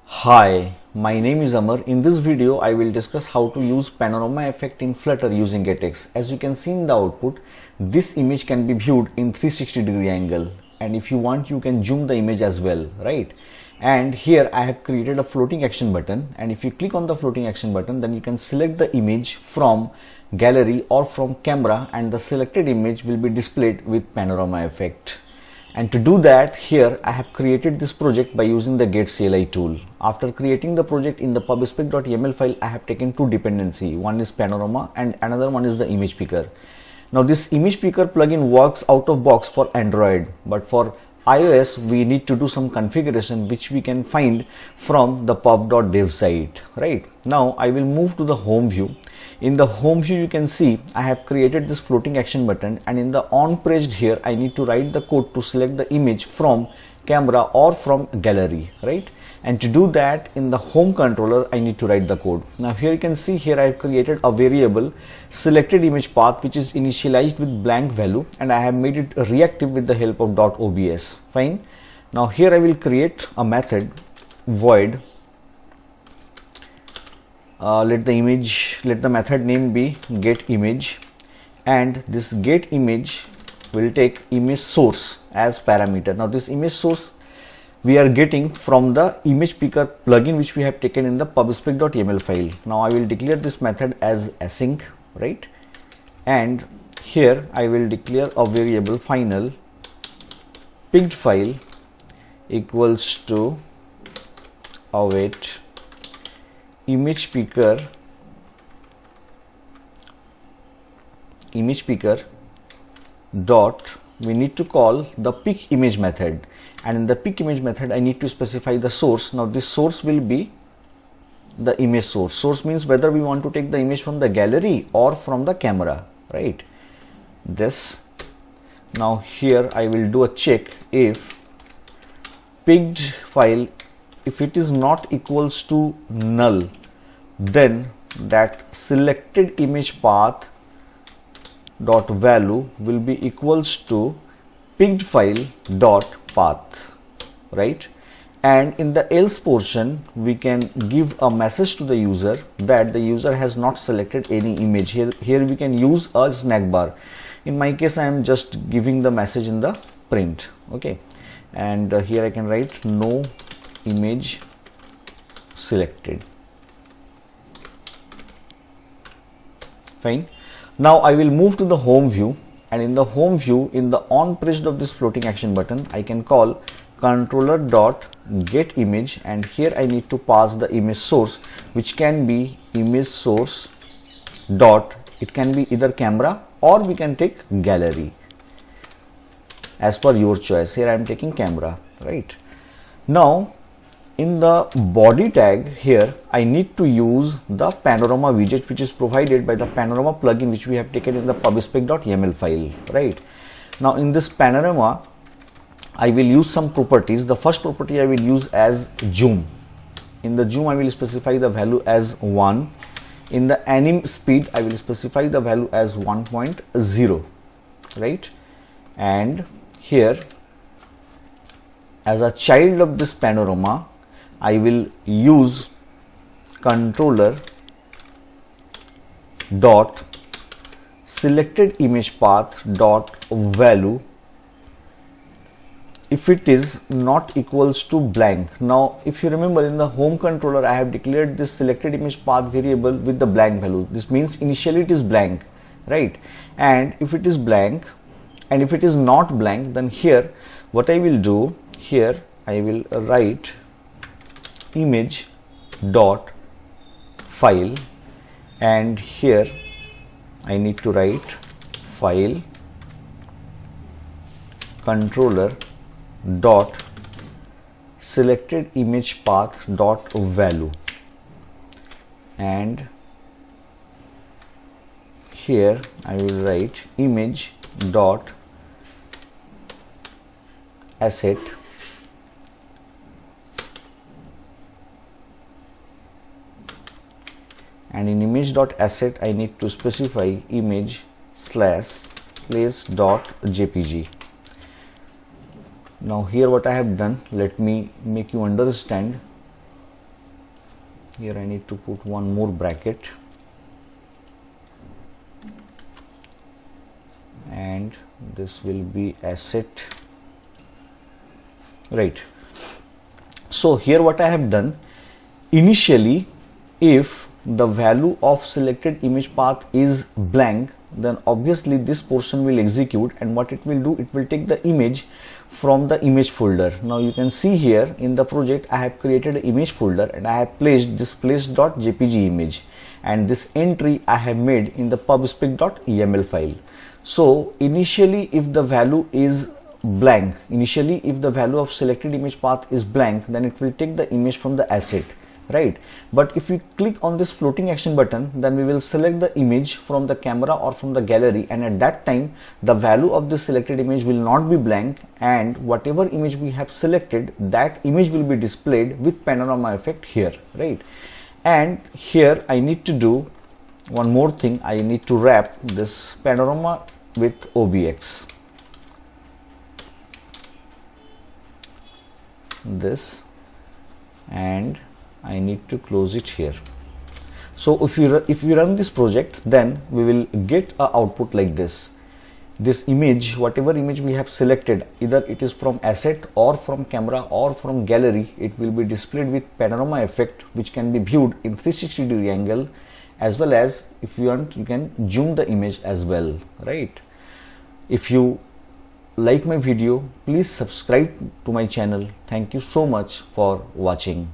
Hi, my name is Amar. In this video, I will discuss how to use panorama effect in Flutter using GetX. As you can see in the output, this image can be viewed in 360-degree angle. And if you want, you can zoom the image as well, right? And here I have created a floating action button. And if you click on the floating action button, then you can select the image from gallery or from camera, and the selected image will be displayed with panorama effect. And to do that, here I have created this project by using the getCLI tool. After creating the project in the pubspec.yaml file, I have taken two dependency. One is Panorama and another one is the image picker. Now this image picker plugin works out of box for Android, but for iOS we need to do some configuration which we can find from the pub.dev site. Right now I will move to the home view. In the home view, you can see I have created this floating action button, and in the on pressed here I need to write the code to select the image from camera or from gallery, right? And to do that, in the home controller I need to write the code. Now here you can see here I have created a variable selected image path which is initialized with blank value, and I have made it reactive with the help of .obs. Fine. Now here I will create a method void. Let the method name be getImage, and this getImage will take image source as parameter. Now this image source we are getting from the image picker plugin which we have taken in the pubspec.yaml file. Now I will declare this method as async, right? And here I will declare a variable final picked file equals to await image picker dot, we need to call the pick image method, and in the pick image method I need to specify the source. Now this source will be the image source. Source means whether we want to take the image from the gallery or from the camera, right? This. Now here I will do a check if picked file, if it is not equals to null, then that selected image path dot value will be equals to picked file dot path, right? And in the else portion we can give a message to the user that the user has not selected any image. Here we can use a snack bar. In my case I am just giving the message in the print, okay? And here I can write no image selected. Fine. Now I will move to the home view, and in the home view, in the on pressed of this floating action button, I can call controller dot get image, and here I need to pass the image source, which can be image source dot, it can be either camera or we can take gallery as per your choice. Here I am taking camera, right? Now in the body tag here I need to use the panorama widget which is provided by the panorama plugin which we have taken in the pubspec.yaml file, right? Now in this panorama I will use some properties. The first property I will use as zoom. In the zoom I will specify the value as 1. In the anim speed I will specify the value as 1.0, right? And here as a child of this panorama I will use controller dot selected image path dot value if it is not equals to blank. Now if you remember, in the home controller I have declared this selected image path variable with the blank value. This means initially it is blank, right? And if it is blank, and if it is not blank, then here what I will do, here I will write image dot file, and here I need to write file controller dot selected image path dot value, and here I will write image dot asset, and in image.asset I need to specify image slash place.jpg. Now here what I have done, let me make you understand. Here I need to put one more bracket, and this will be asset, right? So here what I have done, initially if the value of selected image path is blank, then obviously this portion will execute, and what it will do, it will take the image from the image folder. Now you can see here in the project I have created an image folder, and I have placed this place.jpg image, and this entry I have made in the pubspec.yaml file. So initially if the value is blank, initially if the value of selected image path is blank, then it will take the image from the asset, right? But if we click on this floating action button, then we will select the image from the camera or from the gallery, and at that time the value of the selected image will not be blank, and whatever image we have selected, that image will be displayed with panorama effect here, right? And here I need to do one more thing. I need to wrap this panorama with OBX, this, and I need to close it here. So if we run this project, then we will get a output like this. This image, whatever image we have selected, either it is from asset or from camera or from gallery, it will be displayed with panorama effect, which can be viewed in 360-degree angle, as well as if you want, you can zoom the image as well, right? If you like my video, please subscribe to my channel. Thank you so much for watching.